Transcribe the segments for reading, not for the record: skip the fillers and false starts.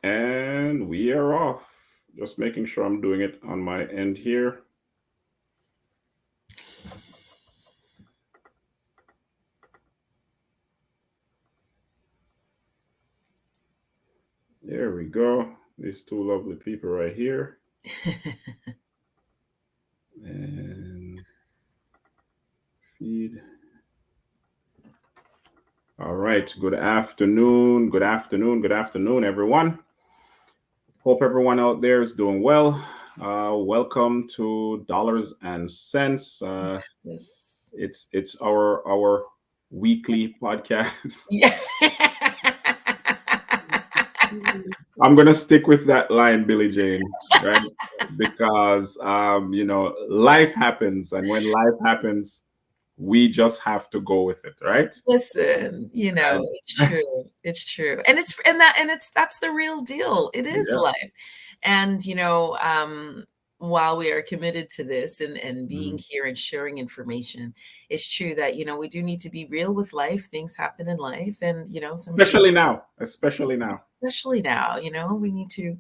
And we are off. Just making sure I'm doing it on my end here. There we go. These two lovely people right here. And feed. All right. Good afternoon. Good afternoon. Good afternoon, everyone. Hope everyone out there is doing well. Welcome to Dollars and Cents. Yes. It's our weekly podcast. Yeah. I'm gonna stick with that line, Billie Jane, right? Because life happens, and when life happens, we just have to go with it, right? Listen, And it's true. It's true. And that's the real deal. It is yeah, life. And while we are committed to this and being mhm. here and sharing information, it's true that, we do need to be real with life. Things happen in life and, sometimes Especially now. especially now, we need to,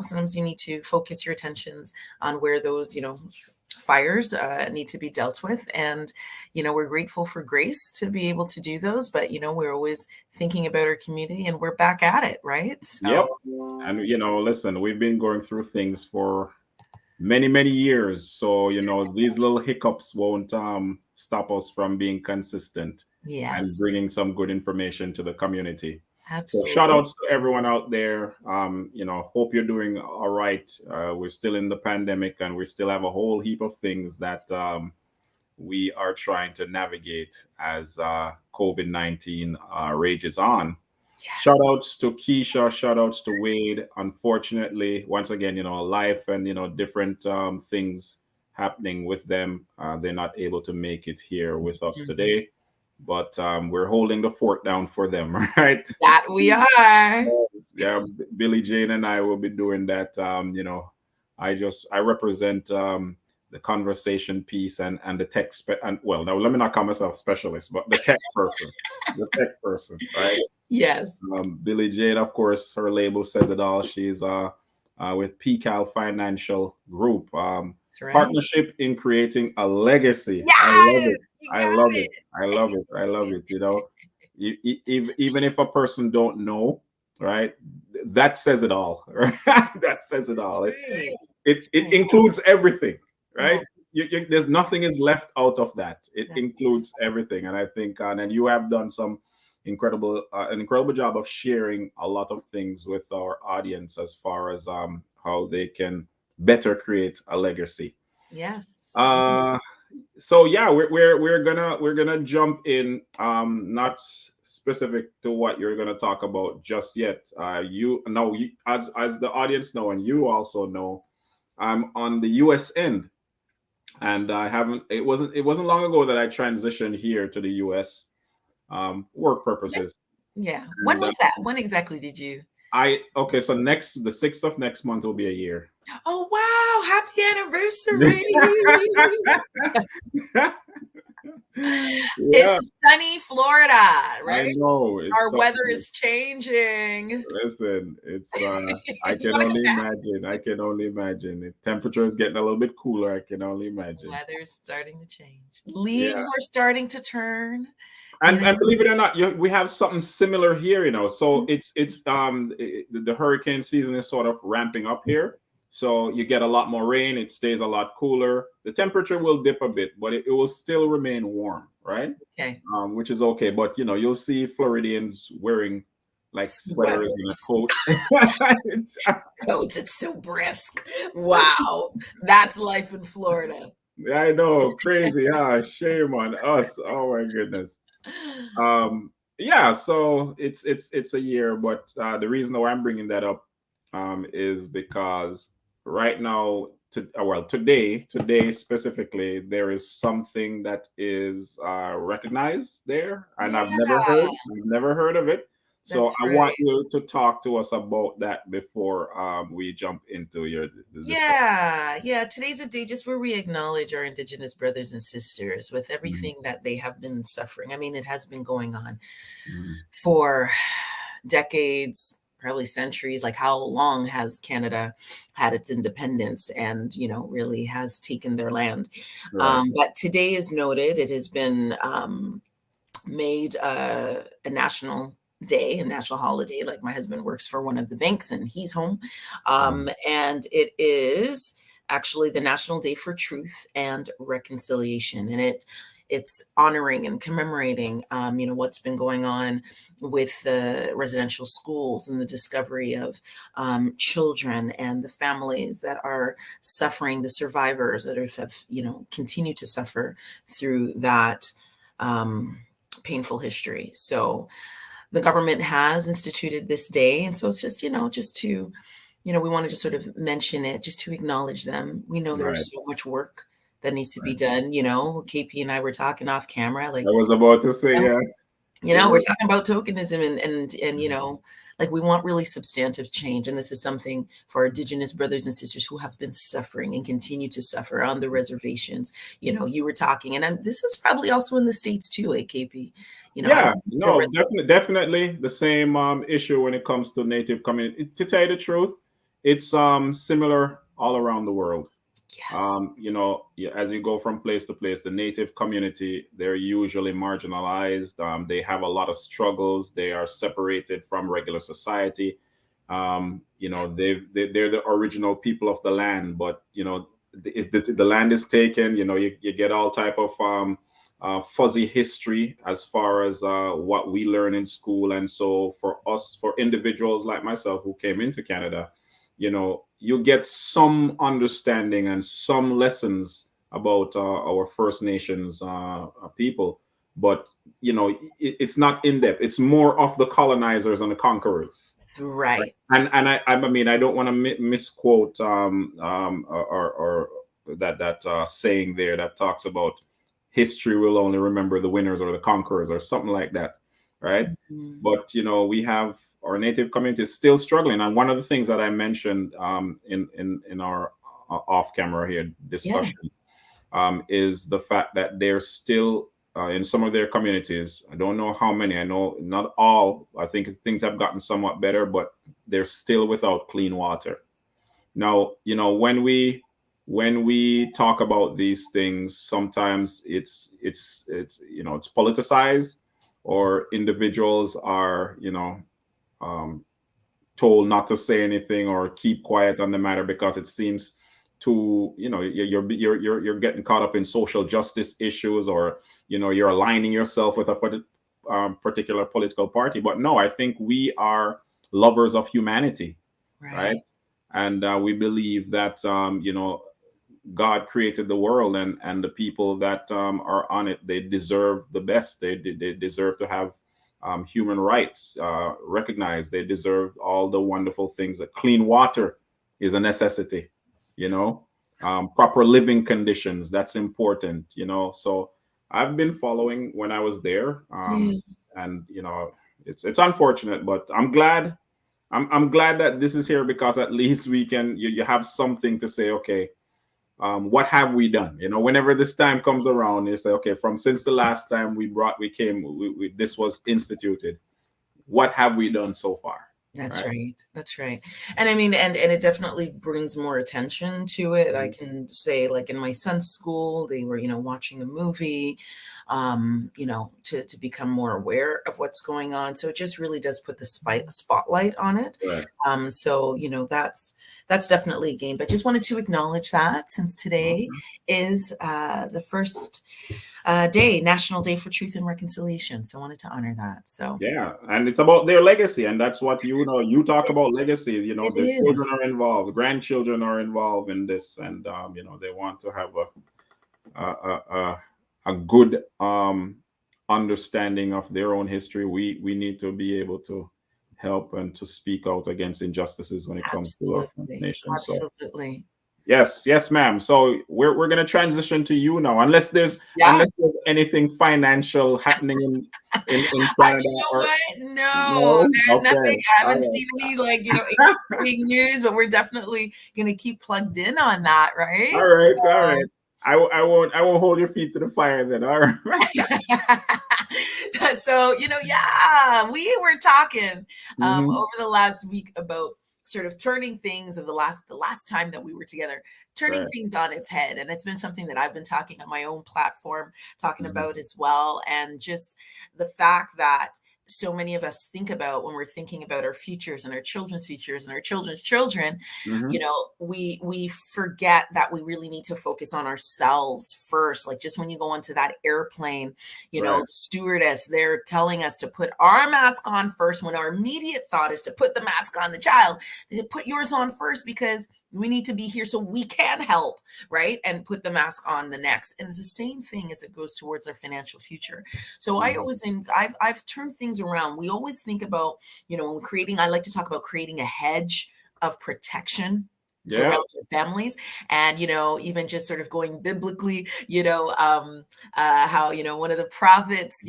sometimes you need to focus your attentions on where those, fires need to be dealt with. And, we're grateful for grace to be able to do those, but, we're always thinking about our community and we're back at it, right? Yep. So, And listen, we've been going through things for many years, so these little hiccups won't stop us from being consistent and yes, bringing some good information to the community. So shout absolutely. outs to everyone out there. Hope you're doing all right. We're still in the pandemic and we still have a whole heap of things that we are trying to navigate as COVID-19 rages on. Shout Yes. outs to Keisha, shout outs to Wade. Unfortunately, once again, life and different things happening with them. They're not able to make it here with us Mhm. today, but we're holding the fort down for them, right? That we are. Yeah, Billy Jane and I will be doing that. I represent the conversation piece and the and well, now let me not call myself specialist, but the tech person, right? Yes. Billy Jane, of course, her label says it all. She's with PCAL Financial Group. That's right. Partnership in creating a legacy. I love Yes, it. you I got love it. it. I love it. I love it. Even if a person don't know, right? That says it all. Right? That says it That's all. right. It That's includes everything, right. right? There's nothing is left out of that. It Yes. includes everything, and I think, and you have done some an incredible job of sharing a lot of things with our audience as far as how they can better create a legacy. Yes. Uh, so yeah, we're gonna jump in. Not specific to what you're gonna talk about just yet. You know, as the audience know, and you also know, I'm on the U.S. end, and I haven't. It wasn't long ago that I transitioned here to the U.S. Work Yeah. purposes. Yeah. When And was that? When exactly did you? I okay, so the 6th of next month will be a year. Oh, wow. Happy anniversary. Yeah, In sunny Florida, I right? know. It's Our weather something. is changing. Listen, it's I You can want to only come back? imagine. I can only imagine. The temperature is getting a little bit cooler. I can only imagine. Weather's starting to change. Yeah. Leaves are starting to turn. You And know, believe it or not, we have something similar here. So the hurricane season is sort of ramping up here. So you get a lot more rain. It stays a lot cooler. The temperature will dip a bit, but it will still remain warm, right? okay. Which is okay. But you'll see Floridians wearing like sweaters and a Sweaters, coat. It's- coats. It's so brisk. Wow. That's life in Florida. I know, crazy. Shame on us. Oh my goodness. Yeah, so it's a year, but the reason why I'm bringing that up is because right now, today specifically, there is something that is recognized there, and Yeah, I've never heard of it. So that's I right. want you to talk to us about that before we jump into the discussion. Yeah, yeah. Today's a day just where we acknowledge our Indigenous brothers and sisters with Mhm, everything that they have been suffering. I mean, it has been going on mhm, for decades, probably centuries. Like, how long has Canada had its independence and, really has taken their land? Right. But today is noted. It has been made a national day, a national holiday. Like, my husband works for one of the banks and he's home. And it is actually the National Day for Truth and Reconciliation. And it's honoring and commemorating, what's been going on with the residential schools and the discovery of children and the families that are suffering, the survivors that have, continue to suffer through that painful history. So the government has instituted this day. And so it's just, just to, we want to just sort of mention it, just to acknowledge them. We know Right. there's so much work that needs to be Right. done. KP and I were talking off camera, I was about to say, yeah. we're talking about tokenism and like, we want really substantive change. And this is something for our Indigenous brothers and sisters who have been suffering and continue to suffer on the reservations. You were talking, and this is probably also in the States too, AKP. I Yeah, don't know. no, definitely the same issue when it comes to native community. To tell you the truth, it's similar all around the world. Yes. As you go from place to place, the native community, they're usually marginalized. They have a lot of struggles. They are separated from regular society. They're the original people of the land, but the land is taken. You get all type of fuzzy history as far as what we learn in school. And so for us, for individuals like myself who came into Canada, you get some understanding and some lessons about our First Nations people, but it's not in depth. It's more of the colonizers and the conquerors. Right. Right. And I don't want to misquote or that saying there that talks about history will only remember the winners or the conquerors or something like that, right? Mhm. But we have our native community is still struggling, and one of the things that I mentioned in our off camera here Yeah. discussion is the fact that they're still in some of their communities. I don't know how many. I know not all. I think things have gotten somewhat better, but they're still without clean water. Now, when we talk about these things, sometimes it's politicized, or individuals are um, told not to say anything or keep quiet on the matter because it seems to you're getting caught up in social justice issues, or you're aligning yourself with a particular political party. But no, I think we are lovers of humanity, Right. right? And we believe that God created the world, and the people that are on it, they deserve the best. They deserve to have human rights recognized. They deserve all the wonderful things. That clean water is a necessity. Proper living conditions, that's important. So I've been following when I was there, Yeah. and it's unfortunate, but I'm glad. I'm glad that this is here, because at least we can you have something to say. Okay, what have we done? Whenever this time comes around, you say, okay, from since the last time this was instituted, what have we done so far? That's Right. right. That's right. And I mean, and it definitely brings more attention to it. I Mhm. can say, like, in my son's school, they were, watching a movie, to become more aware of what's going on. So it just really does put the spotlight on it. Right. So, that's definitely a gain. But just wanted to acknowledge that, since today Mhm. is the first National Day for Truth and Reconciliation. So I wanted to honor that. So Yeah, and it's about their legacy, and that's what you talk about legacy. it The children is. are involved, the grandchildren are involved in this, and they want to have a good understanding of their own history. We need to be able to help and to speak out against injustices when it comes to our Absolutely. nation. So Absolutely. yes, ma'am. So we're gonna transition to you now, unless Yes. there's anything financial happening in Canada, You know or what? No, no. nothing. Okay, I haven't all seen any, like, right. interesting news, but we're definitely going to keep plugged in on that, All right? right, all So, right. I won't hold your feet to the fire then. All right. So, yeah, we were talking Mm-hmm. over the last week about sort of turning things, and the last time that we were together, turning Right. things on its head. And it's been something that I've been talking on my own platform, talking Mm-hmm. about as well. And just the fact that so many of us think about when we're thinking about our futures and our children's futures and our children's children, Mm-hmm. we forget that we really need to focus on ourselves first. Like, just when you go onto that airplane, Right. the stewardess, they're telling us to put our mask on first, when our immediate thought is to put the mask on the child. They say, put yours on first, because we need to be here so we can help, right? And put the mask on the next. And it's the same thing as it goes towards our financial future. So Mm-hmm. I've turned things around. We always think about, when creating, I like to talk about creating a hedge of protection Yeah. around your families. And even just sort of going biblically, how one of the prophets,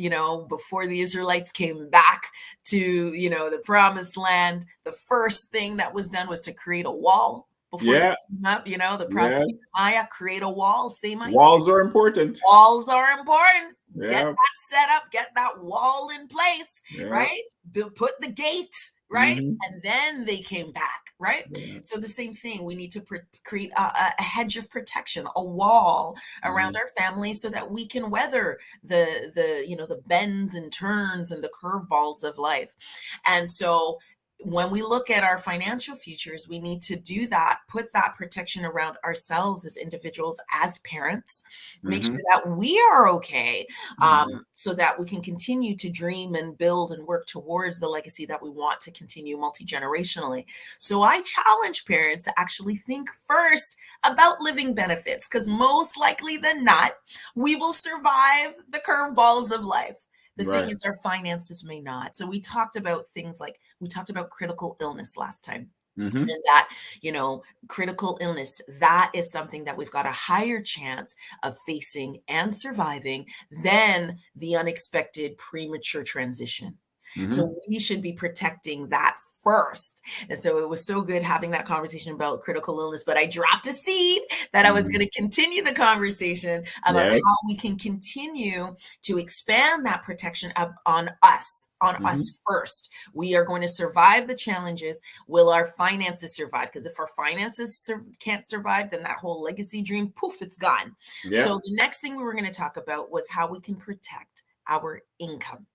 before the Israelites came back to the promised land, the first thing that was done was to create a wall before they Yeah. came up. The prophet Yes. Nehemiah, create a wall, same idea. Walls are important. Walls are important. Get Yeah. that set up, get that wall in place, Yeah. right? Put the gate, right? Mm-hmm. And then they came back, right? Yeah. So the same thing, we need to create a hedge of protection, a wall Mm-hmm. around our family, so that we can weather the bends and turns and the curveballs of life. And so when we look at our financial futures, we need to do that, put that protection around ourselves as individuals, as parents, make Mm-hmm. sure that we are okay, Mm-hmm. so that we can continue to dream and build and work towards the legacy that we want to continue multi-generationally. So I challenge parents to actually think first about living benefits, because most likely than not, we will survive the curveballs of life. The thing Right. is, our finances may not. So we talked about critical illness last time. Mm-hmm. And that, critical illness, that is something that we've got a higher chance of facing and surviving than the unexpected premature transition. Mm-hmm. So we should be protecting that first. And so it was so good having that conversation about critical illness, but I dropped a seed that I was Mm-hmm. going to continue the conversation about Yes. how we can continue to expand that protection on us Mm-hmm. first. We are going to survive the challenges. Will our finances survive? Because if our finances can't survive, then that whole legacy dream, poof, it's gone. Yeah. So the next thing we were going to talk about was how we can protect our income.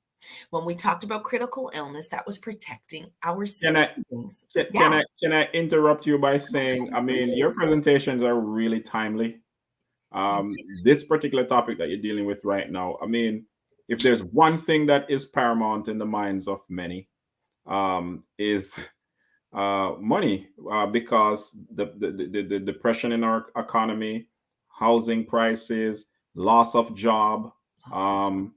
When we talked about critical illness, that was protecting our Can I savings. can Yeah, I interrupt you by saying, I mean, your absolutely. presentations are really timely. This particular topic that you're dealing with right now, I mean, if there's one thing that is paramount in the minds of many, is money, because the depression in our economy, housing prices, loss of job, Awesome. um,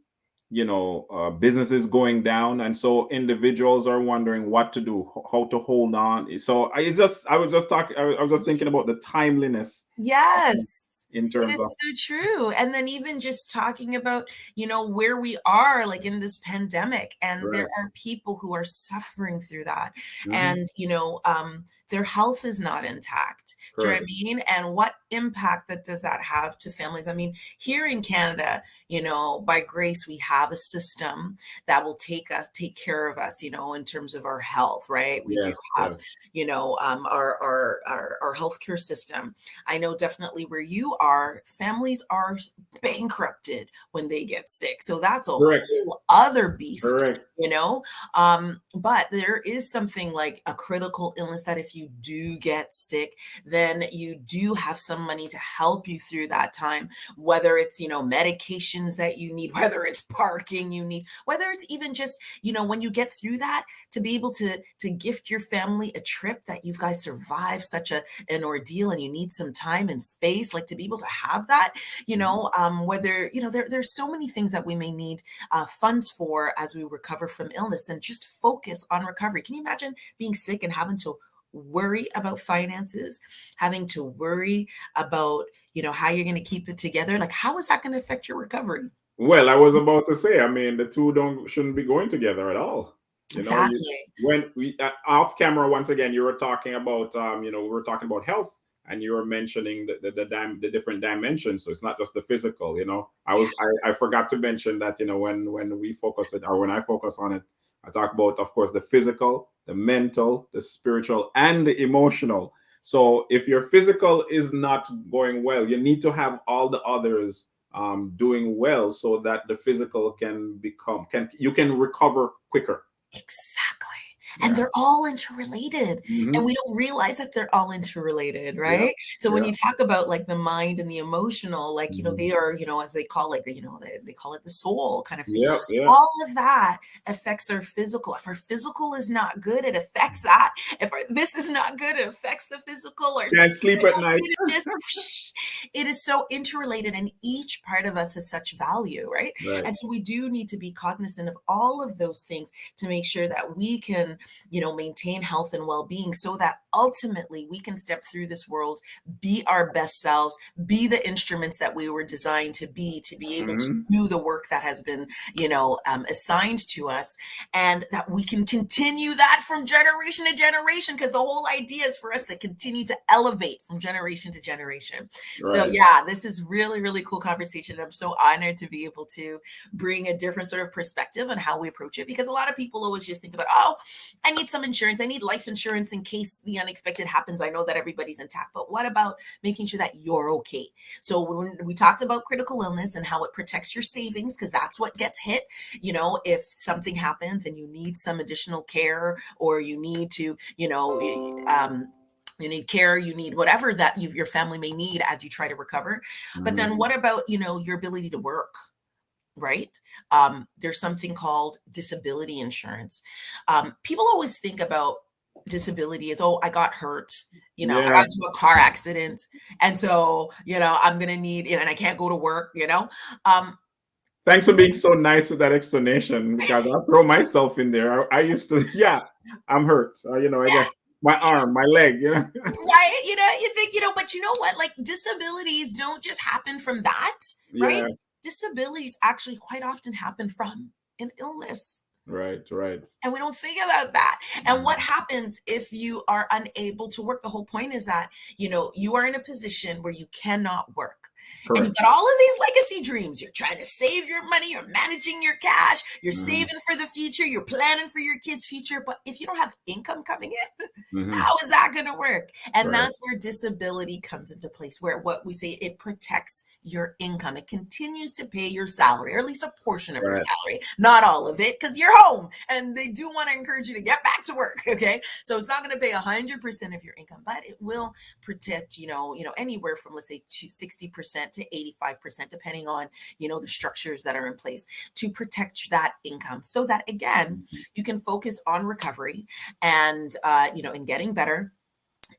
businesses going down, and so individuals are wondering what to do, how to hold on. So I was just talking, I was just thinking about the timeliness, um, Yes, in it terms of. is so true. And then even just talking about, where we are, like in this pandemic, and there Right. are people who are suffering through that. Hmm. And, their health is not intact. Do you know what I Correct. mean? And what impact that does that have to families? I mean, here in Canada, by grace, we have a system that will take care of us, in terms of our health, right? We do Yes. have, Yes. our healthcare system. I know definitely where you are, families are bankrupted when they get sick. So that's a Correct. whole other beast, Correct. but there is something like a critical illness that if you do get sick, then you do have some money to help you through that time, whether it's, medications that you need, whether it's parking you need, whether it's even just, when you get through that, to be able to gift your family a trip that you guys survived such an ordeal, and you need some time and space, like to be able to have that, Mhm. whether, there's so many things that we may need funds for as we recover from illness, and just focus on recovery. Can you imagine being sick and having to worry about finances, having to worry about, how you're going to keep it together? Like, how is that going to affect your recovery? Well, I was about to say, I mean, the two don't shouldn't be going together at all. You Exactly. when we off camera once again, you were talking about, we were talking about health, and you were mentioning the different dimensions. So it's not just the physical. I forgot to mention that, when we focus it, or when I focus on it, I talk about, of course, the physical, the mental, the spiritual, and the emotional. So if your physical is not going well, you need to have all the others doing well, so that the physical you can recover quicker. Exactly. And Yeah. they're all interrelated. And Hmm. we don't realize that they're all interrelated, Yeah. right? So when Yeah. you talk about like the mind and the emotional, like, Hmm. they are, as they call it, they call it the soul kind of thing. Yeah. Yeah. All of that affects our physical. If our physical is not good, it affects that. If this is not good, it affects the physical. Our Can't sleep spirit, at like, night. it is so interrelated, and each part of us has such value, right? Right. And so we do need to be cognizant of all of those things to make sure that we can, maintain health and well-being, so that ultimately we can step through this world, be our best selves, be the instruments that we were designed to be able to Hmm. do the work that has been, assigned to us, and that we can continue that from generation to generation, because the whole idea is for us to continue to elevate from generation to generation. So Right. yeah, this is really, really cool conversation. I'm so honored to be able to bring a different sort of perspective on how we approach it, because a lot of people always just think about, oh, I need some insurance, I need life insurance in case the unexpected happens, I know that everybody's intact. But what about making sure that you're okay? So when we talked about critical illness and how it protects your savings, because that's what gets hit, if something happens and you need some additional care, or you need to, you need care, you need whatever that your family may need as you try to recover. But Hmm. then what about, your ability to work? Right? There's something called disability insurance. People always think about disability as, oh, I got hurt, I Yeah. got into a car accident. And so, I'm going to need, and I can't go to work, Um, Thanks for being so nice with that explanation, because I'll throw myself in there. I used to, yeah, I'm hurt. I guess my arm, my leg. right? You think, but you know what? Like, disabilities don't just happen from that, right? Yeah. Disabilities actually quite often happen from an illness. Right. Right. And we don't think about that. And what Mhm. happens if you are unable to work? The whole point is that, you are in a position where you cannot work. And you've Correct. got all of these legacy dreams. You're trying to save your money, you're managing your cash, you're Hmm. saving for the future, you're planning for your kids' future. But if you don't have income coming in, Hmm. how is that going to work? And Right. that's where disability comes into place, where what we say, it protects your income. It continues to pay your salary, or at least a portion of your Right. salary, not all of it, because you're home and they do want to encourage you to get back to work. Okay. So it's not going to pay 100% of your income, but it will protect, anywhere from, let's say, 60% to 85%, depending on, the structures that are in place to protect that income, so that again, Mhm. you can focus on recovery and, in getting better.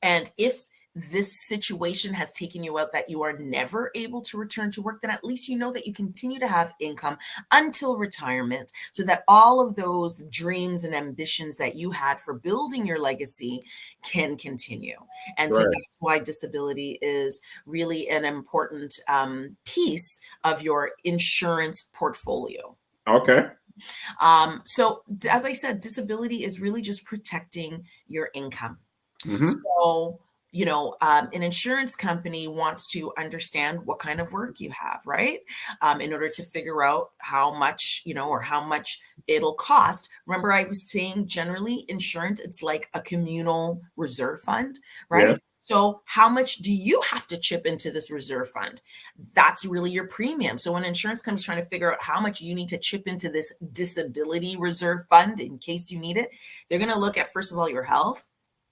And if this situation has taken you out that you are never able to return to work, then at least you know that you continue to have income until retirement, so that all of those dreams and ambitions that you had for building your legacy can continue. And so Right. that's why disability is really an important piece of your insurance portfolio. Okay. So, as I said, disability is really just protecting your income. Hmm. So, an insurance company wants to understand what kind of work you have, right? In order to figure out how much, or how much it'll cost. Remember, I was saying generally insurance, it's like a communal reserve fund, Yes. right? So, how much do you have to chip into this reserve fund? That's really your premium. So, when insurance companies trying to figure out how much you need to chip into this disability reserve fund in case you need it, they're going to look at, first of all, your health,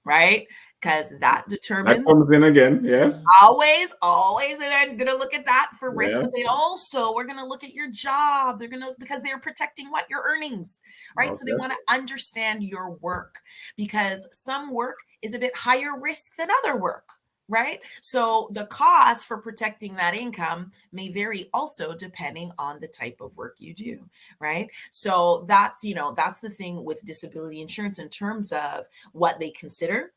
right? Because that That determines, comes in again. Yes. always, they're going to look at that for risk, Yeah. but they also are going to look at your job. They're going to, because they're protecting what? Your earnings, right? So they Okay. want to understand your work, because some work is a bit higher risk than other work. Right. So the cost for protecting that income may vary also depending on the type of work you do. Right. So that's the thing with disability insurance in terms of what they consider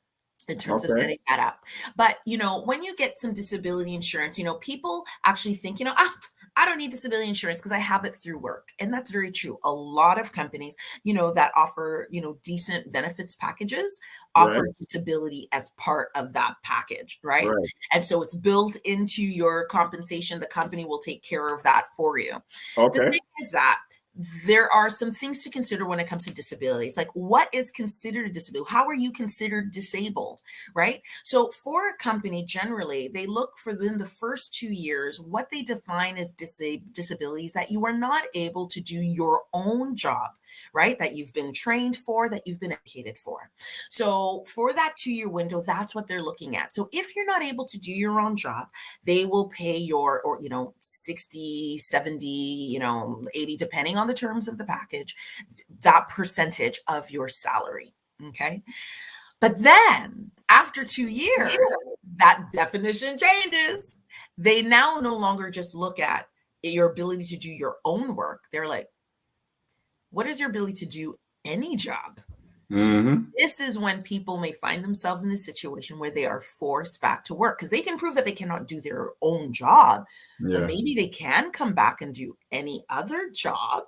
in terms of Okay. setting that up. But, when you get some disability insurance, people actually think, I don't need disability insurance because I have it through work. And that's very true. A lot of companies, that offer, decent benefits packages Right. offer disability as part of that package, right? Right. And so it's built into your compensation. The company will take care of that for you. The Okay. thing is that there are some things to consider when it comes to disabilities. Like, what is considered a disability? How are you considered disabled, right? So for a company, generally, they look for in the first 2 years, what they define as disabilities that you are not able to do your own job, right? That you've been trained for, that you've been educated for. So for that 2 year window, that's what they're looking at. So if you're not able to do your own job, they will pay your, or 60, 70, 80, depending on the terms of the package, that percentage of your salary. Okay. But then after 2 years, that definition changes. They now no longer just look at your ability to do your own work. They're like, what is your ability to do any job? Mm-hmm. This is when people may find themselves in a situation where they are forced back to work because they can prove that they cannot do their own job, but Yeah. maybe they can come back and do any other job.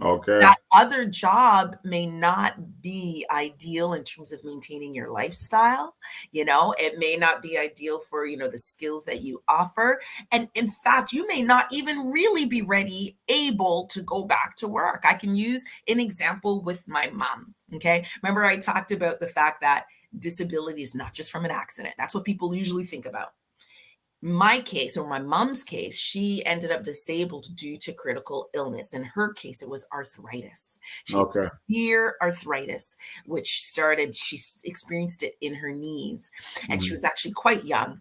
Okay. That other job may not be ideal in terms of maintaining your lifestyle. It may not be ideal for, the skills that you offer. And in fact, you may not even really be ready, able to go back to work. I can use an example with my mom. Okay. Remember, I talked about the fact that disability is not just from an accident. That's what people usually think about. My case, or my mom's case, she ended up disabled due to critical illness. In her case, it was arthritis. She had Okay. severe arthritis, which she experienced it in her knees. And she Mm-hmm. was actually quite young,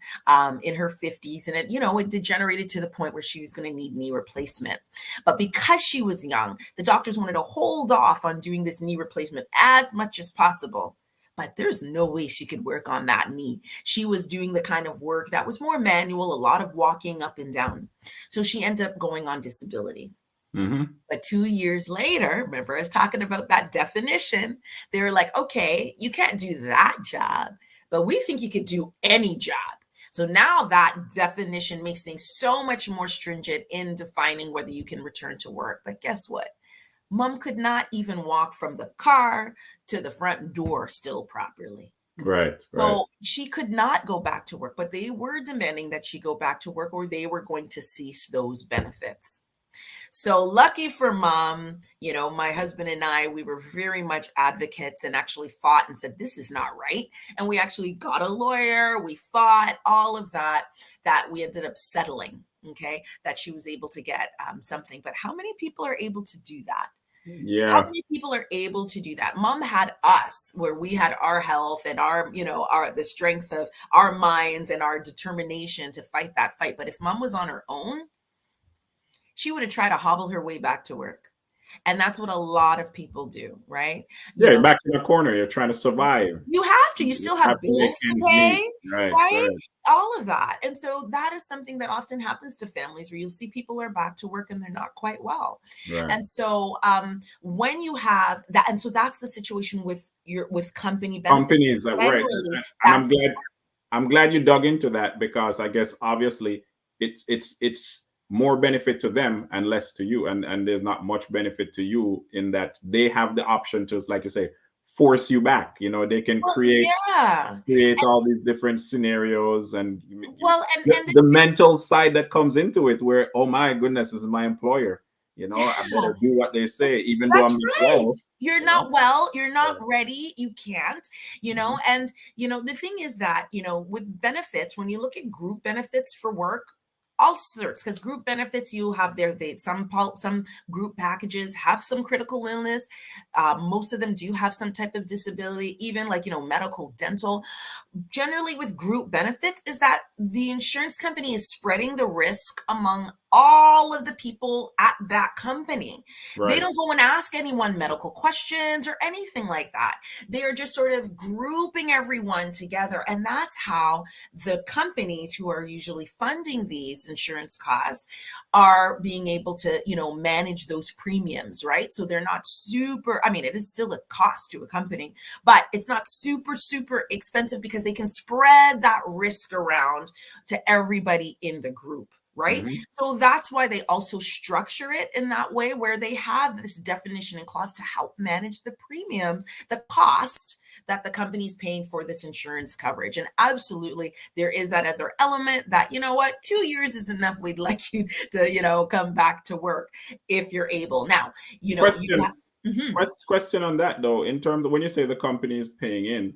in her 50s. And it degenerated to the point where she was going to need knee replacement. But because she was young, the doctors wanted to hold off on doing this knee replacement as much as possible. But there's no way she could work on that knee. She was doing the kind of work that was more manual, a lot of walking up and down. So she ended up going on disability. Mm-hmm. But 2 years later, remember I was talking about that definition, they were like, okay, you can't do that job, but we think you could do any job. So now that definition makes things so much more stringent in defining whether you can return to work. But guess what? Mom could not even walk from the car to the front door still properly. Right. Right. So she could not go back to work, but they were demanding that she go back to work or they were going to cease those benefits. So lucky for mom, my husband and I, we were very much advocates and actually fought and said, this is not right. And we actually got a lawyer. We fought all of that we ended up settling. Okay. That she was able to get something. But how many people are able to do that? How Yeah. many people are able to do that? Mom had us where we had our health and our, the strength of our minds and our determination to fight that fight. But if mom was on her own, she would have tried to hobble her way back to work. And that's what a lot of people do, right? Yeah. You're back in the corner. You're trying to survive. You have to. You You still have have to make bills to ends meet. pay, Right. right? Right. All of that. And so that is something that often happens to families where you'll see people are back to work and they're not quite well. Right. And so when you have that, and so that's the situation with company benefits. Companies that right. Generally, And that's I'm glad you dug into that because I guess obviously it's more benefit to them and less to you, and there's not much benefit to you in that they have the option to, like you say, force you back. They can well, create yeah. all these different scenarios and Well, and the mental side that comes into it, where oh my goodness, this is my employer. I yeah. better do what they say, even though That's I'm not right. well. You're You know, not well, you're yeah. not ready, you can't, Mhm. and the thing is that, with benefits, when you look at group benefits for work, all sorts, because group benefits, you have some group packages have some critical illness. Most of them do have some type of disability, even like, medical, dental. Generally with group benefits is that the insurance company is spreading the risk among all of the people at that company. They Right. don't go and ask anyone medical questions or anything like that. They are just sort of grouping everyone together. And that's how the companies who are usually funding these insurance costs are being able to, manage those premiums, right? So they're not super, I mean, it is still a cost to a company, but it's not super, super expensive because they can spread that risk around to everybody in the group. right? Mhm. So that's why they also structure it in that way, where they have this definition and clause to help manage the premiums, the cost that the company's paying for this insurance coverage. And absolutely, there is that other element that, you know what, 2 years is enough. We'd like you to, come back to work if you're able. Now, you Question Mhm. question on that though. In terms of when you say the company is paying in,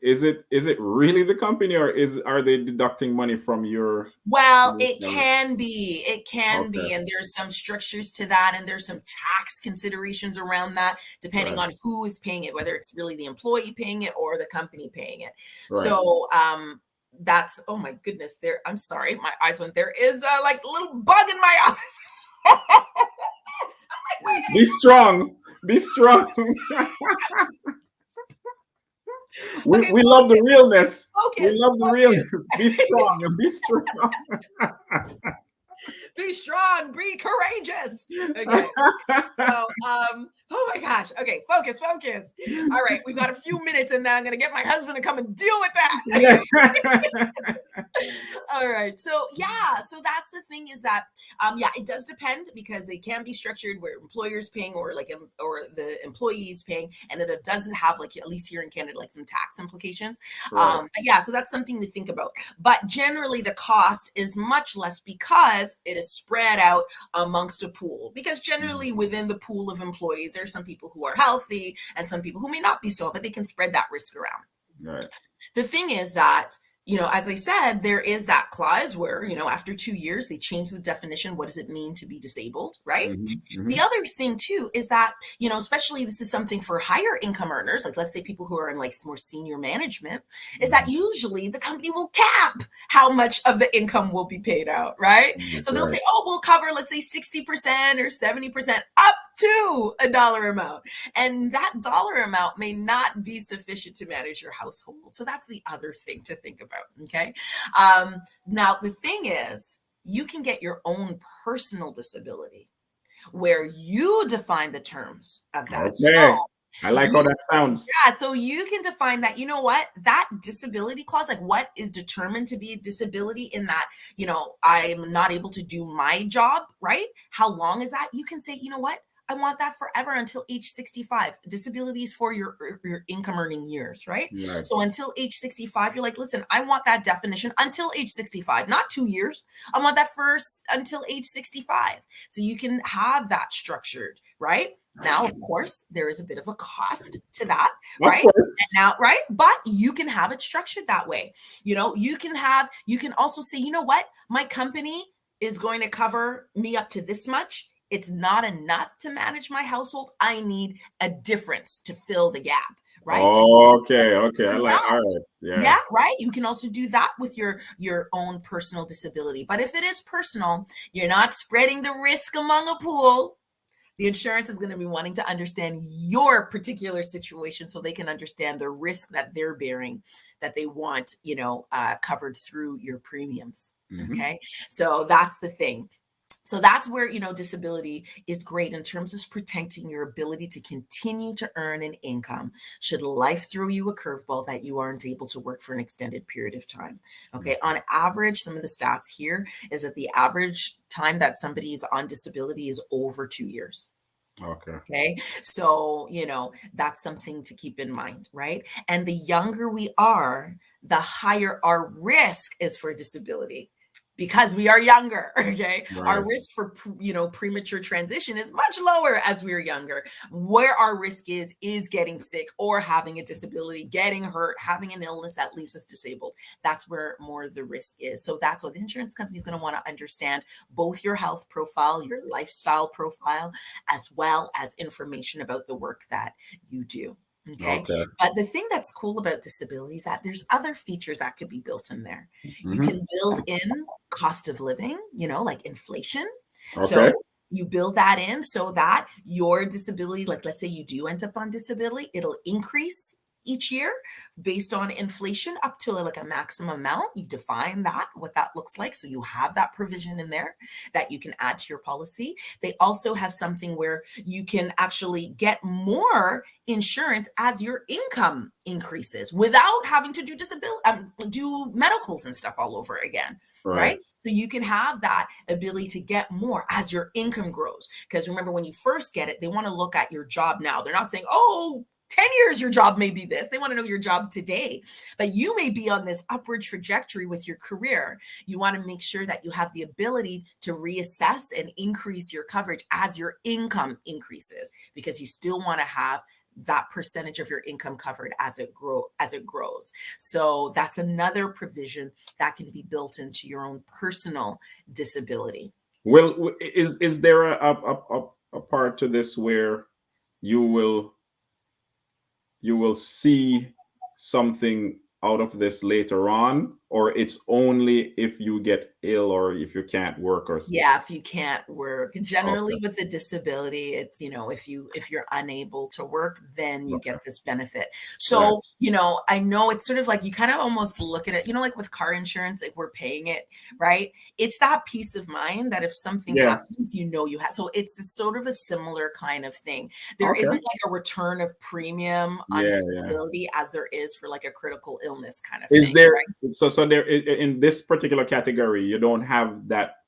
is it really the company, or are they deducting money from your Well, your it salary? can be. It can Okay, be. And there's some strictures to that. And there's some tax considerations around that, depending right, on who is paying it, whether it's really the employee paying it or the company paying it. right. So, that's, oh my goodness, there, I'm sorry, my eyes went, there is like a little bug in my office. I'm like, wait, Be strong. Be strong. okay, We love the realness. We focus, love the focus. realness. Be strong and be strong. Be strong, be courageous. Okay. So, oh my gosh. Okay, focus, focus. All right, we've got a few minutes, and then I'm gonna get my husband to come and deal with that. Yeah. All right. So yeah, so that's the thing is that yeah, it does depend because they can be structured where employers paying or like or the employees paying, and it does have like at least here in Canada like some tax implications. Right. Yeah, so that's something to think about. But generally, the cost is much less because it is spread out amongst a pool. Because generally, within the pool of employees, there are some people who are healthy and some people who may not be so, but they can spread that risk around. Right. The thing is that, as I said, there is that clause where, after 2 years, they change the definition. What does it mean to be disabled, right? Hmm. The Hmm. other thing too is that, especially this is something for higher income earners, like let's say people who are in like more senior management, is that usually the company will cap how much of the income will be paid out, right? Right. So they'll Right. say, oh, we'll cover, let's say 60% or 70% up to a dollar amount. And that dollar amount may not be sufficient to manage your household. So that's the other thing to think about. Okay. Now, the thing is, you can get your own personal disability where you define the terms of that. Okay. So I like how you that sounds. yeah, so you can define that, that disability clause, like what is determined to be a disability in that, I'm not able to do my job, right? How long is that? You can say, I want that forever until age 65. Disability is for your income earning years, right? Right. So until age 65, you're like, listen, I want that definition until age 65, not 2 years. I want that first until age 65. So you can have that structured, right? Now, of course, there is a bit of a cost to that, Of right? And course. now, right? But you can have it structured that way. You can also say, what? My company is going to cover me up to this much. It's not enough to manage my household. I need a difference to fill the gap, right? So you Okay. Okay. I can do like. that. All right. Yeah. Yeah, right. You can also do that with your own personal disability. But if it is personal, you're not spreading the risk among a pool. The insurance is going to be wanting to understand your particular situation so they can understand the risk that they're bearing that they want, covered through your premiums. Hmm. Okay. So that's the thing. So that's where, disability is great in terms of protecting your ability to continue to earn an income should life throw you a curveball that you aren't able to work for an extended period of time. Okay. On average, some of the stats here is that the average time that somebody is on disability is over 2 years. Okay. Okay. So, that's something to keep in mind, right? And the younger we are, the higher our risk is for disability because we are younger. Okay. Our Right. risk for, premature transition is much lower as we're younger. Where our risk is getting sick or having a disability, getting hurt, having an illness that leaves us disabled. That's where more of the risk is. So that's what the insurance company is going to want to understand both your health profile, your lifestyle profile, as well as information about the work that you do. Okay. Okay. But the thing that's cool about disability is that there's other features that could be built in there. You Hmm. can build in cost of living, like inflation. Okay. So you build that in so that your disability, like let's say you do end up on disability, it'll increase each year based on inflation up to like a maximum amount. You define that, what that looks like. So you have that provision in there that you can add to your policy. They also have something where you can actually get more insurance as your income increases without having to do do medicals and stuff all over again. right? Right. So you can have that ability to get more as your income grows. Because remember, when you first get it, they want to look at your job now. They're not saying, oh, 10 years your job may be this. They want to know your job today. But you may be on this upward trajectory with your career. You want to make sure that you have the ability to reassess and increase your coverage as your income increases, because you still want to have that percentage of your income covered as it grows. So that's another provision that can be built into your own personal disability. Well, is there a part to this where you will see something out of this later on, or it's only if you get ill or if you can't work or Yeah, if you can't work. Generally okay, with the disability, it's, if you're unable to work, then you okay, get this benefit. right, So, I know it's sort of like you kind of almost look at it, like with car insurance, like we're paying it, right? It's that peace of mind that if something yeah, happens, you have. So it's this sort of a similar kind of thing. There okay, isn't like a return of premium on yeah, yeah. disability as there is for like a critical illness kind of Is thing, there right? so there in this particular category you don't have that?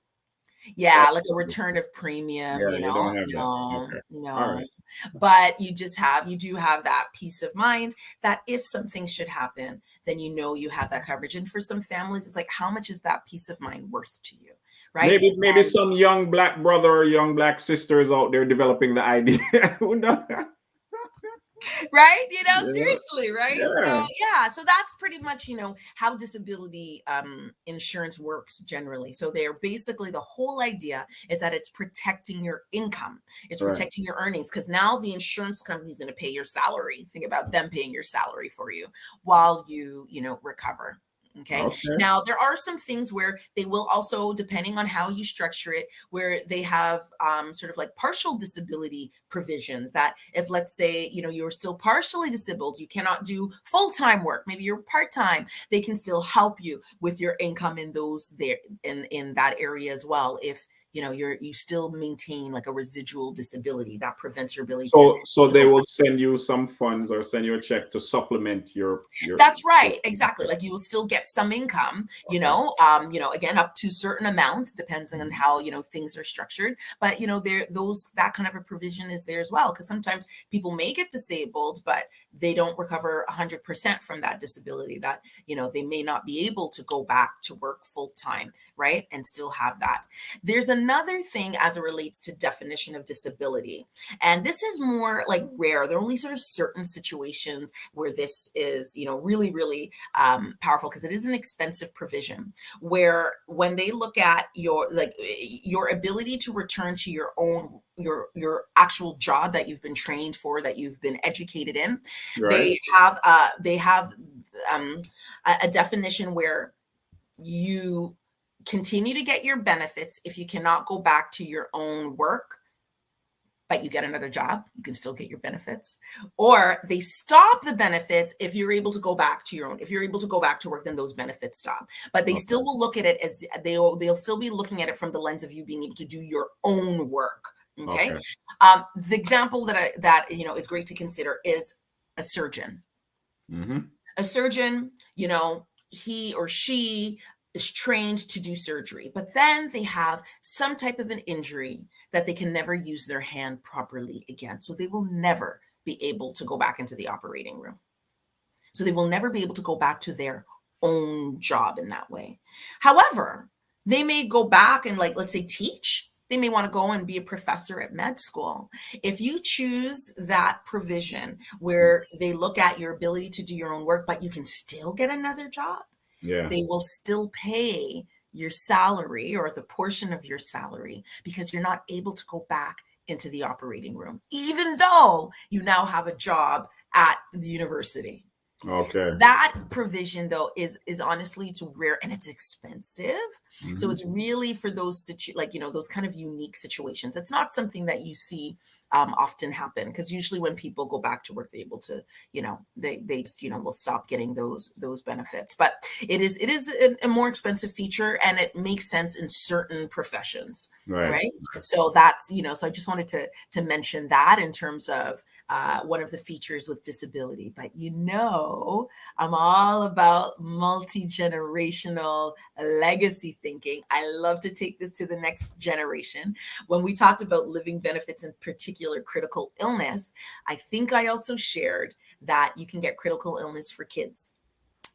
Uh, Yeah, like a return of premium, yeah, you don't have that. no, Okay, all no. right. But you do have that peace of mind that if something should happen, then you have that coverage. And for some families, it's like, how much is that peace of mind worth to you? Right. Maybe some young black brother or young black sisters out there developing the idea. Who knows? Right, Yeah, seriously, right? So yeah, yeah, so that's pretty much how disability insurance works generally. So they're basically, the whole idea is that it's protecting your income, it's right. protecting your earnings, because now the insurance company is going to pay your salary. Think about them paying your salary for you while you recover. Okay. Okay, Now, there are some things where they will also, depending on how you structure it, where they have sort of like partial disability provisions, that if, let's say, you're still partially disabled, you cannot do full-time work, maybe you're part-time, they can still help you with your income in those there in that area as well. If you still maintain like a residual disability that prevents your ability to so they go. will send you some funds or send you a check to supplement your That's right, exactly. Like you will still get some income, okay. again, up to certain amounts, depends on Mhm. how, things are structured. But that kind of a provision is there as well. Because sometimes people may get disabled, but they don't recover 100% from that disability, that, they may not be able to go back to work full time, right? And still have that. There's another thing as it relates to definition of disability. And this is more like rare. There are only sort of certain situations where this is, really, really powerful, because it is an expensive provision, where when they look at your ability to return to your actual job that you've been trained for, that you've been educated in, Right. they have a definition where you continue to get your benefits if you cannot go back to your own work, but you get another job, you can still get your benefits. Or they stop the benefits if you're able to go back to your own. If you're able to go back to work, then those benefits stop. But they still Okay. will look at it as they'll still be looking at it from the lens of you being able to do your own work. Okay. Okay. The example that is great to consider is a surgeon. Mm-hmm. A surgeon, he or she is trained to do surgery, but then they have some type of an injury that they can never use their hand properly again. So they will never be able to go back into the operating room. So they will never be able to go back to their own job in that way. However, they may go back and, like, let's say, teach. They may want to go and be a professor at med school. If you choose that provision where they look at your ability to do your own work, but you can still get another job, Yeah. they will still pay your salary or the portion of your salary, because you're not able to go back into the operating room, even though you now have a job at the university. Okay. That provision, though, is honestly, it's rare and it's expensive. So Mm-hmm. it's really for those those kind of unique situations. It's not something that you see often happen, because usually when people go back to work, they're able to, they just, will stop getting those benefits. But it is a more expensive feature, and it makes sense in certain professions. Right. Right. So that's, so I just wanted to mention that in terms of one of the features with disability. But I'm all about multi-generational legacy thinking. I love to take this to the next generation. When we talked about living benefits, in particular critical illness, I think I also shared that you can get critical illness for kids.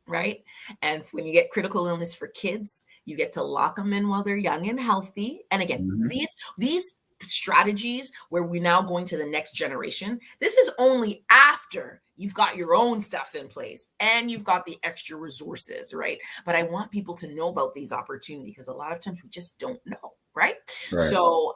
Right. And when you get critical illness for kids, you get to lock them in while they're young and healthy. And again, Mhm. these strategies where we're now going to the next generation, this is only after you've got your own stuff in place and you've got the extra resources, right? But I want people to know about these opportunities, because a lot of times we just don't know. Right. Right. So,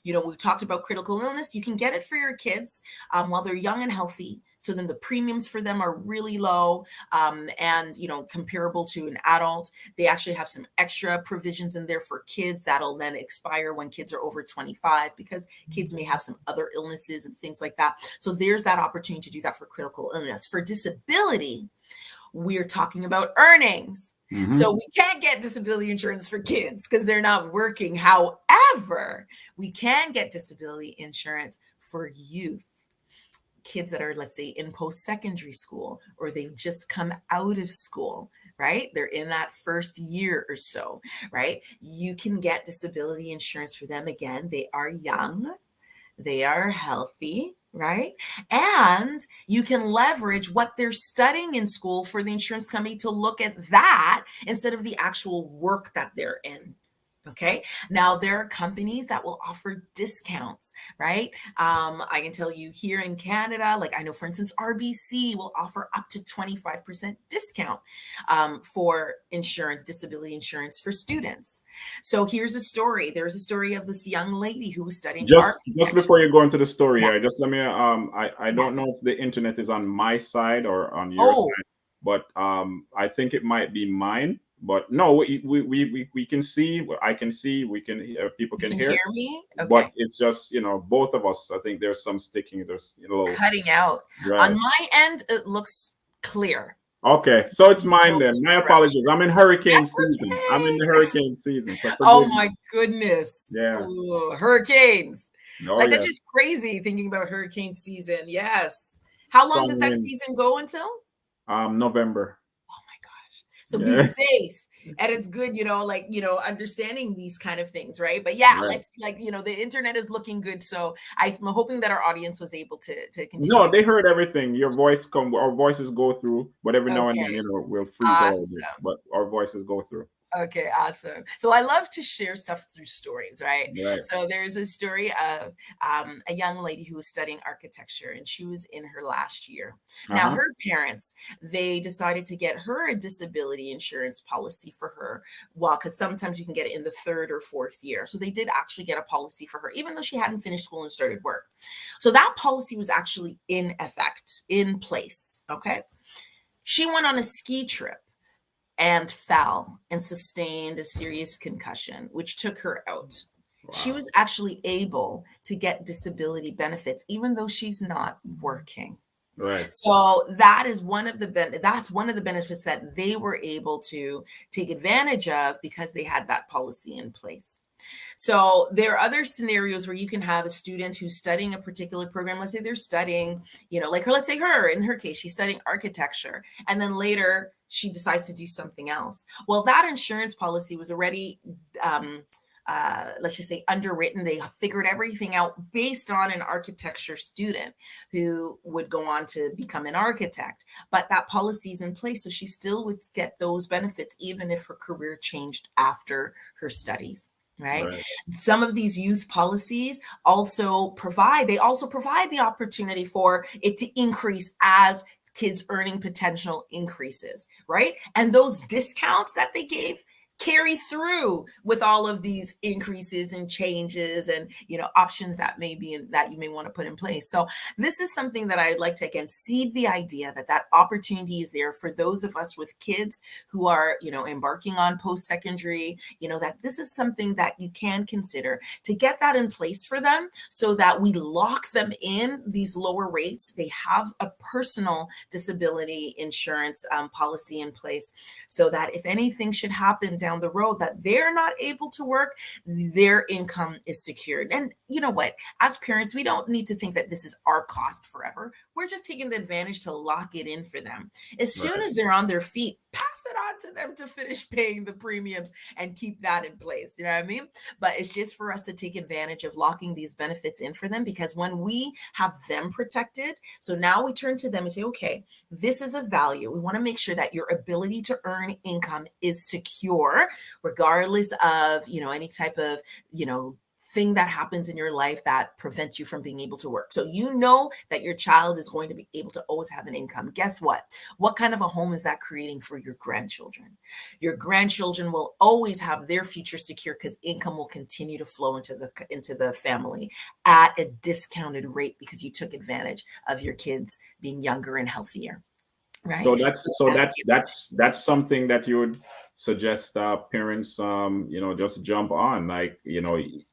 we talked about critical illness. You can get it for your kids while they're young and healthy. So then the premiums for them are really low, and, comparable to an adult. They actually have some extra provisions in there for kids that'll then expire when kids are over 25, because kids may have some other illnesses and things like that. So there's that opportunity to do that for critical illness. For disability, we're talking about earnings. Mhm. So we can't get disability insurance for kids because they're not working. However, we can get disability insurance for youth, kids that are, let's say, in post-secondary school, or they've just come out of school, right? They're in that first year or so, right? You can get disability insurance for them. Again, they are young, they are healthy, right? And you can leverage what they're studying in school for the insurance company to look at that instead of the actual work that they're in. Okay. Now there are companies that will offer discounts, right? I can tell you here in Canada, like I know, for instance, RBC will offer up to 25% discount for insurance, disability insurance for students. So here's a story. There's a story of this young lady who was studying Just architecture. before you go into the story, Yeah. here, just let me I Yeah. don't know if the internet is on my side or on your Oh, side, but I think it might be mine. But no, we can see, I can see, we can people you can can hear, hear me? but Okay. it's just, both of us, I think there's some sticking, there's a little. Cutting out. On Right. my end, it looks clear. Okay, so it's You mine told then. me My apologies. correction. I'm in hurricane That's season. I'm in the okay. hurricane season, so Oh forgive me. my goodness. Yeah. Ooh, hurricanes. Oh Like, that's yeah. just crazy thinking about hurricane season. Yes. How long does Strong that winds. season go until? November. Oh my gosh. So be Yeah. safe. And it's good, understanding these kind of things, right? But yeah, Right. let's the internet is looking good. So I'm hoping that our audience was able to continue No, to. they heard everything. Our voices go through, but every now and then, Okay. we'll freeze a little bit, Awesome. but our voices go through. Okay, awesome. So I love to share stuff through stories, right? Right. So there's a story of a young lady who was studying architecture, and she was in her last year. Now, Uh-huh. her parents, they decided to get her a disability insurance policy for her. Well, because sometimes you can get it in the third or fourth year. So they did actually get a policy for her, even though she hadn't finished school and started work. So that policy was actually in effect, in place. Okay. She went on a ski trip and fell and sustained a serious concussion, which took her out. She Wow. was actually able to get disability benefits, even though she's not working. Right. So that's one of the benefits that they were able to take advantage of because they had that policy in place. So there are other scenarios where you can have a student who's studying a particular program. Let's say they're studying, like her, let's say her, in her case, she's studying architecture. And then later she decides to do something else. Well, that insurance policy was already, let's just say, underwritten. They figured everything out based on an architecture student who would go on to become an architect. But that policy is in place. So she still would get those benefits, even if her career changed after her studies. Right. Right. Some of these youth policies also provide the opportunity for it to increase as kids' earning potential increases, right? And those discounts that they gave carry through with all of these increases and changes and options that may be that you may want to put in place. So this is something that I'd like to again seed the idea that that opportunity is there for those of us with kids who are embarking on post-secondary, that this is something that you can consider to get that in place for them so that we lock them in these lower rates. They have a personal disability insurance policy in place so that if anything should happen down the road that they're not able to work, their income is secured. And you know what? As parents, we don't need to think that this is our cost forever. We're just taking the advantage to lock it in for them. As soon Right. as they're on their feet, pass it on to them to finish paying the premiums and keep that in place. You know what I mean? But it's just for us to take advantage of locking these benefits in for them, because when we have them protected, so now we turn to them and say, okay, this is a value. We want to make sure that your ability to earn income is secure, regardless of, any type of, thing that happens in your life that prevents you from being able to work. So you know that your child is going to be able to always have an income. Guess what? What kind of a home is that creating for your grandchildren? Your grandchildren will always have their future secure because income will continue to flow into the family at a discounted rate because you took advantage of your kids being younger and healthier. Right. So that's something that you would suggest parents just jump on, like just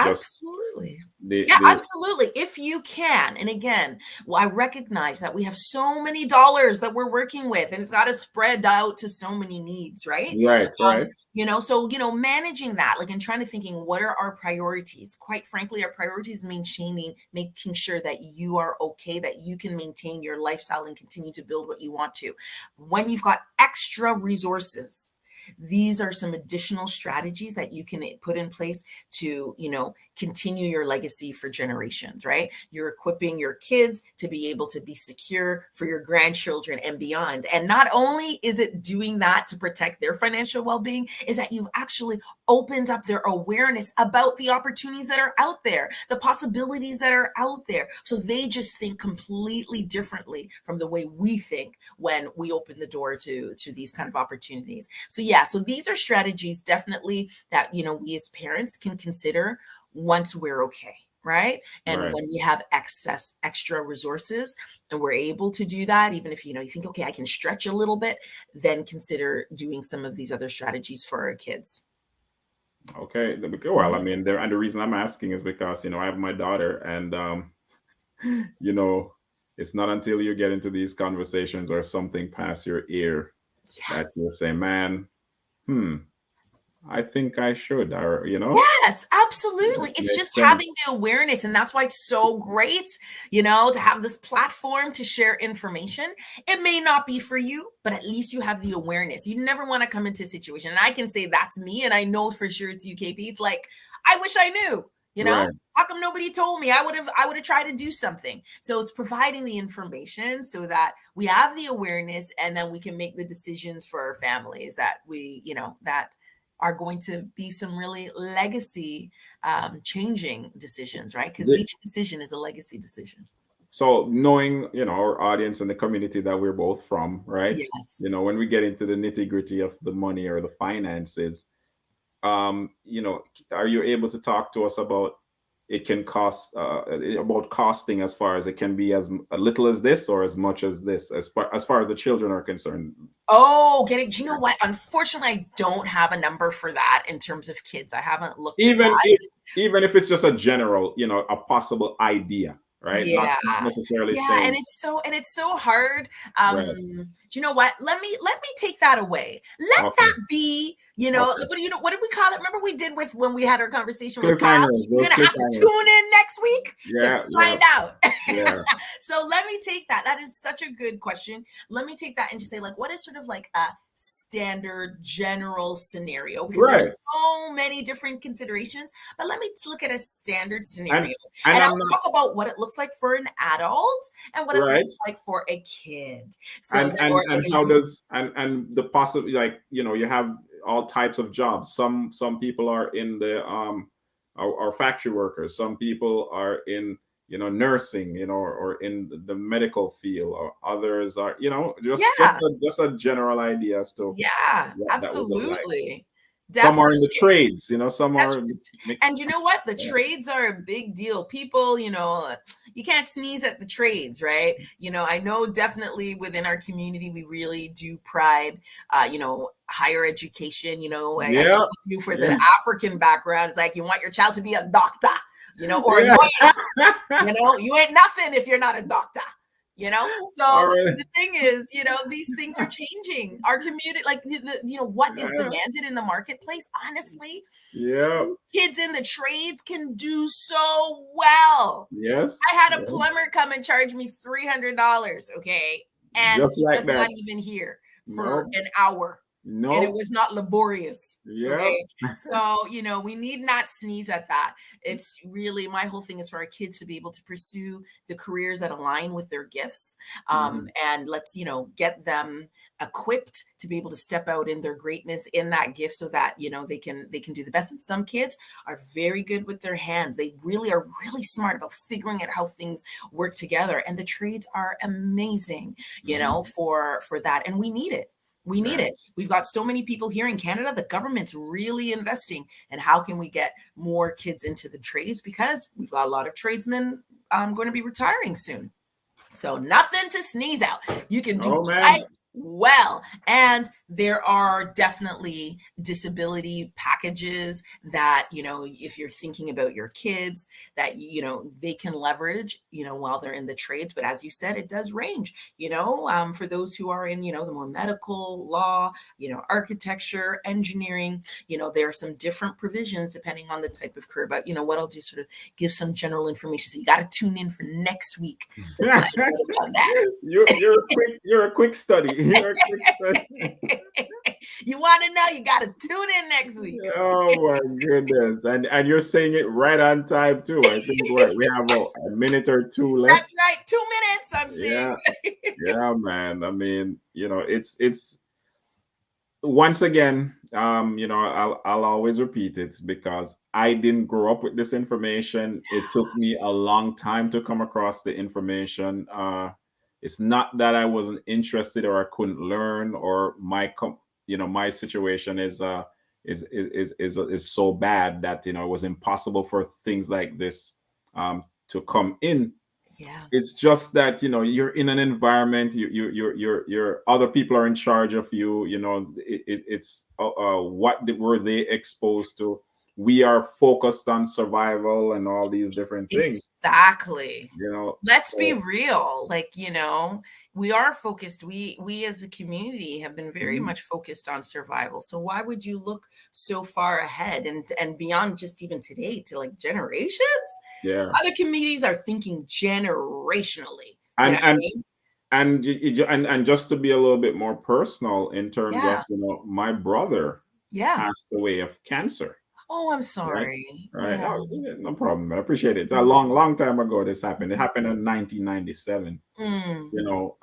Absolutely. Yeah, the absolutely. If you can. And again, well, I recognize that we have so many dollars that we're working with, and it's got to spread out to so many needs, right? right, right, So, managing that, like, and trying to thinking, what are our priorities? Quite frankly, our priorities making sure that you are okay, that you can maintain your lifestyle and continue to build what you want to. When you've got extra resources, these are some additional strategies that you can put in place to, continue your legacy for generations, right? You're equipping your kids to be able to be secure for your grandchildren and beyond. And not only is it doing that to protect their financial well-being, is that you've actually opened up their awareness about the opportunities that are out there, the possibilities that are out there. So they just think completely differently from the way we think when we open the door to these kind of opportunities. So yeah, so these are strategies definitely that, we as parents can consider once we're okay. Right. And right. when we have extra resources and we're able to do that, even if, you think, okay, I can stretch a little bit, then consider doing some of these other strategies for our kids. Okay. Well, I mean, and the reason I'm asking is because I have my daughter, and you know, it's not until you get into these conversations or something past your ear that Yes. you say, "Man, I think I should," or Yes, absolutely. It's makes just sense. having the awareness. And that's why it's so great, to have this platform to share information. It may not be for you, but at least you have the awareness. You never want to come into a situation. And I can say that's me. And I know for sure it's UKP. It's like, I wish I knew, Right, how come nobody told me? I would have tried to do something. So it's providing the information so that we have the awareness and then we can make the decisions for our families that that are going to be some really legacy changing decisions, right? Because The- each decision is a legacy decision. so knowing our audience and the community that we're both from, right? Yes. When we get into the nitty gritty of the money or the finances, are you able to talk to us about it can cost about costing, as far as it can be as little as this or as much as this, as far as the children are concerned? Oh, getting. Do you know what? Unfortunately, I don't have a number for that in terms of kids. I haven't looked at Even that. if even if it's just a general, a possible idea, right? Not Yeah. necessarily Yeah, and saying, it's so hard. right, Do you know what? Let me take that away. Let okay, that be, okay. what did we call it? Remember we did with when we had our conversation with Kyle? Cliffhangers, You're those gonna have to cliffhangers. tune in next week to Yeah, yeah, find out. yeah. So let me take that. That is such a good question. Let me take that and just say, like, what is sort of like a standard general scenario? Because Right. there's so many different considerations. But let me look at a standard And scenario. and And I'm I'll not talk about what it looks like for an adult and what it right. looks like for a kid. So and that, and or like and a how youth. does and the possible, like, you have all types of jobs. Some people are in the are factory workers. Some people are in nursing, or in the medical field, or others are, just Yeah, a general idea as to yeah, what that would look like. absolutely. Some are in the Definitely. trades, some That's are. and you know what? The Yeah. trades are a big deal. People, you can't sneeze at the trades, right? I know definitely within our community, we really do pride, higher education. I can Yeah. tell you for the Yeah. African background, it's like you want your child to be a doctor, or a Yeah. lawyer. You ain't nothing if you're not a doctor. All So right. the thing is, these things are changing. Our community, like what is Yeah. demanded in the marketplace, honestly, Yeah. kids in the trades can do so well. Yes. I had a Yeah. plumber come and charge me $300, okay? And Just he like was not that. even here for No. an hour. And it No. was not laborious. Yeah. Okay. So, we need not sneeze at that. It's really my whole thing is for our kids to be able to pursue the careers that align with their gifts. Mhm. And let's, get them equipped to be able to step out in their greatness in that gift so that, they can do the best. And some kids are very good with their hands. They really are really smart about figuring out how things work together. And the trades are amazing, Mhm. for that. And we need it. We need Yeah. it. We've got so many people here in Canada. The government's really investing. And how can we get more kids into the trades? Because we've got a lot of tradesmen going to be retiring soon. So nothing to sneeze out. You can do Oh quite man. well. And there are definitely disability packages that, if you're thinking about your kids, that, they can leverage, while they're in the trades. But as you said, it does range, for those who are in, the more medical law, architecture, engineering, there are some different provisions depending on the type of career. But, what I'll do sort of give some general information. So you got to tune in for next week to find out about You're a quick study. You're a quick study. that. You want to know? You got to tune in next week. Oh my goodness. And you're saying it right on time too. I think we have a minute or two That's left. right. 2 minutes, I'm seeing. Yeah. Yeah, man. I mean, it's once again, I'll always repeat it because I didn't grow up with this information. It took me a long time to come across the information. It's not that I wasn't interested or I couldn't learn or my situation is so bad that it was impossible for things like this to come in. Yeah. It's just that you're in an environment, you're other people are in charge of you. It's were they exposed to? We are focused on survival and all these different things. Exactly. Let's be So real. Like, we are focused. We as a community have been very mhm, much focused on survival. So why would you look so far ahead and beyond just even today to like generations? yeah, Other communities are thinking generationally. You know and what I and mean? and just to be a little bit more personal in terms of Yeah. my brother Yeah. passed away of cancer. Oh, I'm Right. sorry. Right. Yeah. Oh, yeah, no problem. I appreciate it. It's a Mm, long time ago this happened. It happened in 1997. mm, You know,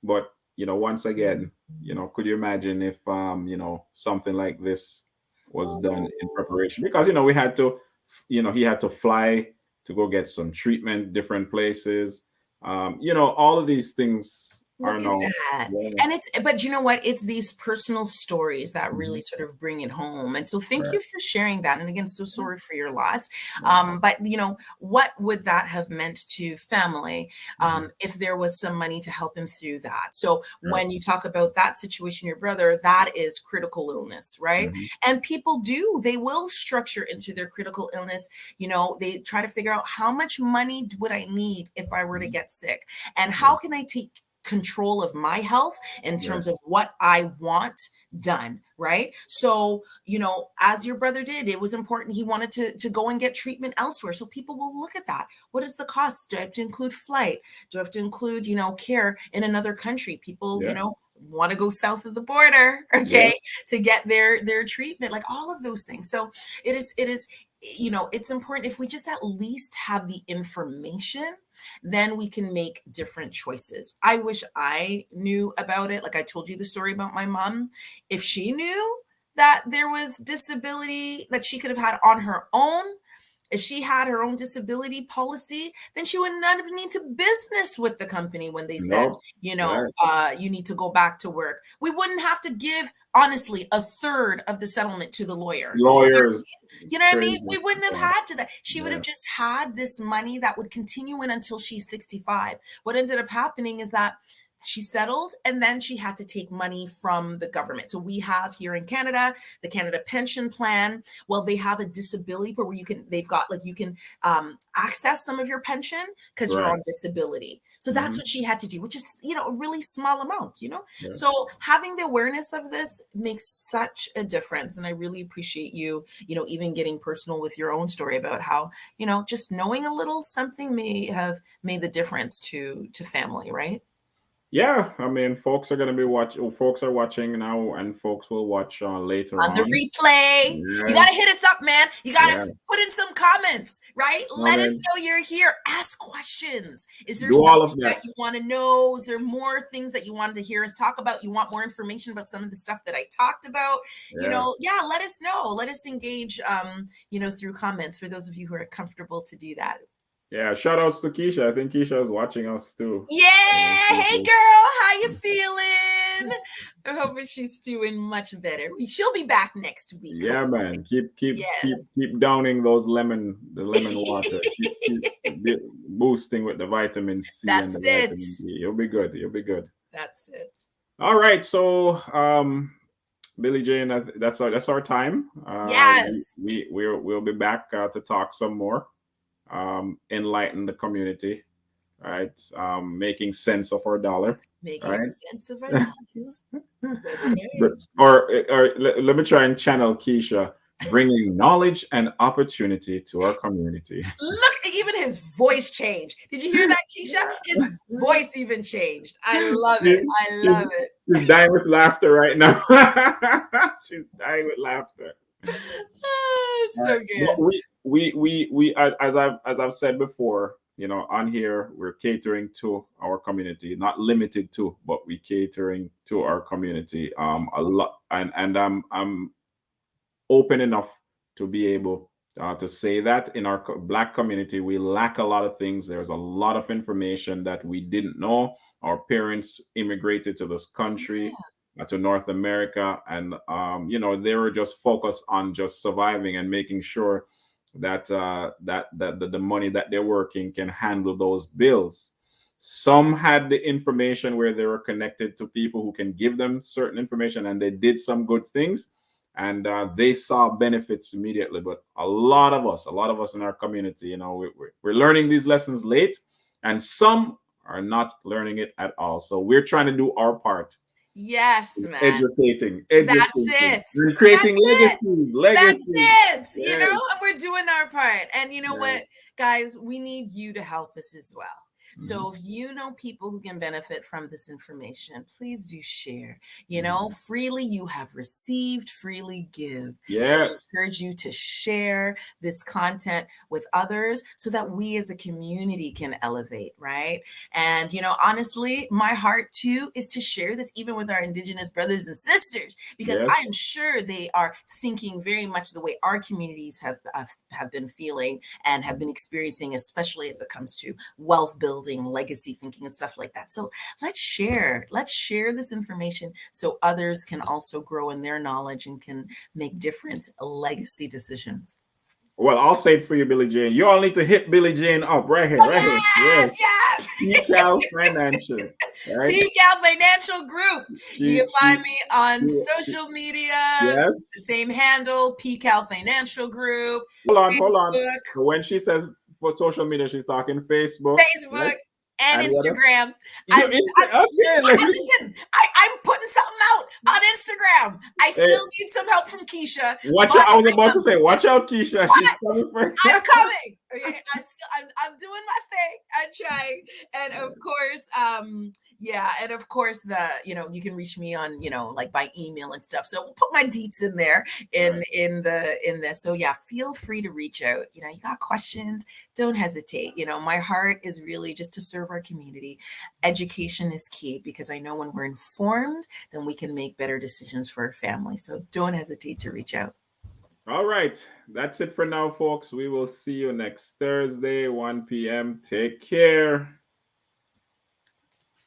but once again, could you imagine if something like this was done in oh, preparation? Because we had to, he had to fly to go get some treatment, different places. All of these things are look at now. that. Yeah. And but you know what? It's these personal stories that really Mhm. sort of bring it home. And so thank Right. you for sharing that. And again, so sorry for your loss. Yeah. But what would that have meant to family Mhm. if there was some money to help him through that? So Right. when you talk about that situation, your brother, that is critical illness, right? Mhm. And people they will structure into their critical illness. They try to figure out how much money would I need if I were to Mhm. get sick? And Yeah. how can I take control of my health in Yeah. terms of what I want done, right? So, as your brother did, it was important. He wanted to go and get treatment elsewhere. So people will look at that. What is the cost? Do I have to include flight? Do I have to include, care in another country? People, Yeah. want to go south of the border, Yeah. okay, to get their treatment, like all of those things. So it is it's important if we just at least have the information, then we can make different choices. I wish I knew about it. Like I told you the story about my mom. If she knew that there was disability that she could have had on her own, If she had her own disability policy, then she would not have need to business with the company when they said, No. Right. you need to go back to work. We wouldn't have to give, honestly, a third of the settlement to the lawyer. Lawyers. You It's know what I mean? crazy. We wouldn't have Yeah. had to that. She would Yeah. have just had this money that would continue in until she's 65. What ended up happening is that she settled and then she had to take money from the government. So we have here in Canada, the Canada Pension Plan. Well, they have a disability where they've got like you can access some of your pension because you're Right. on disability. So that's Mm-hmm. what she had to do, which is, a really small amount, Yeah. So having the awareness of this makes such a difference. And I really appreciate you, even getting personal with your own story about how, just knowing a little something may have made the difference to family, right? Yeah, I mean, folks are gonna be watching. Folks are watching now, and folks will watch later On the on. replay. You Yeah, got to hit us up, man. You got to yeah. put in some comments, right? I Let us mean, know you're here. Ask questions. Is there do all of something that that. you want to know? Is there more things that you wanted to hear us talk about? You want more information about some of the stuff that I talked about? Yeah, Yeah, let us know. Let us engage, through comments for those of you who are comfortable to do that. yeah. Shout outs to Keisha. I think Keisha is watching us too. Yeah. Hey, girl. How you feeling? I'm hoping she's doing much better. She'll be back next week, Yeah, hopefully. man. Keep Yes. keep downing the lemon water. Keep boosting with the vitamin C and the That's it. vitamin D. You'll be good. You'll be good. That's it. All right. So, Billie Jane, that's our time. Yes. We'll be back to talk some more. Enlighten the community, right? Making sense of our dollar, Making right? sense of our lives. That's But, right. let me try and channel Keisha, bringing knowledge and opportunity to our community. Look, even his voice changed. Did you hear that, Keisha? His voice even changed. I love it. She- I she's, love it. she's dying with laughter right now. She's dying with laughter. It's so But good. as I've said before, on here we're catering to our community, not limited to, but we catering to our community a lot, and I'm open enough to be able to say that in our black community we lack a lot of things. There's a lot of information that we didn't know. Our parents immigrated to this country, to North America, and they were just focused on just surviving and making sure that the money that they're working can handle those bills. Some had the information where they were connected to people who can give them certain information, and they did some good things, and they saw benefits immediately. But a lot of us in our community, we're learning these lessons late, and some are not learning it at all. So we're trying to do our part, Yes, man. educating, That's it. and That's creating it. legacies, That's legacies. it. Yes, And we're doing our part. And you know what, yes. guys, we need you to help us as well. Mhm. So if you know people who can benefit from this information, please do share. Mhm. Freely you have received, freely give. So I Yes, encourage you to share this content with others so that we as a community can elevate, right? And, honestly, my heart too is to share this even with our Indigenous brothers and sisters, because yes. I am sure they are thinking very much the way our communities have been feeling and have been experiencing, especially as it comes to wealth building, legacy thinking, and stuff like that. So let's share this information so others can also grow in their knowledge and can make different legacy decisions. Well, I'll say it for you, Billie Jane. You all need to hit Billie Jane up right here, right here. Yes, Yes, yes. PCAL Financial, right? PCAL Financial Group. You She, can she, find me on she social media, yes. the same handle, PCAL Financial Group, Hold on. Facebook, When she says for social media, she's talking Facebook, right? Facebook, and And what else? Instagram. You okay? Listen, I'm putting something out on Instagram. I Hey, still need some help from Keisha, watch but out! I was about to say, watch out, Keisha. She's coming for. I'm coming. Okay, I'm doing my thing. I'm trying. And of course, and of course you can reach me on, like by email and stuff. So we'll put my deets in there Right. in this. So yeah, feel free to reach out. You got questions, don't hesitate. My heart is really just to serve our community. Education is key because I know when we're informed, then we can make better decisions for our family. So don't hesitate to reach out. All right. That's it for now, folks. We will see you next Thursday, 1 p.m. Take care.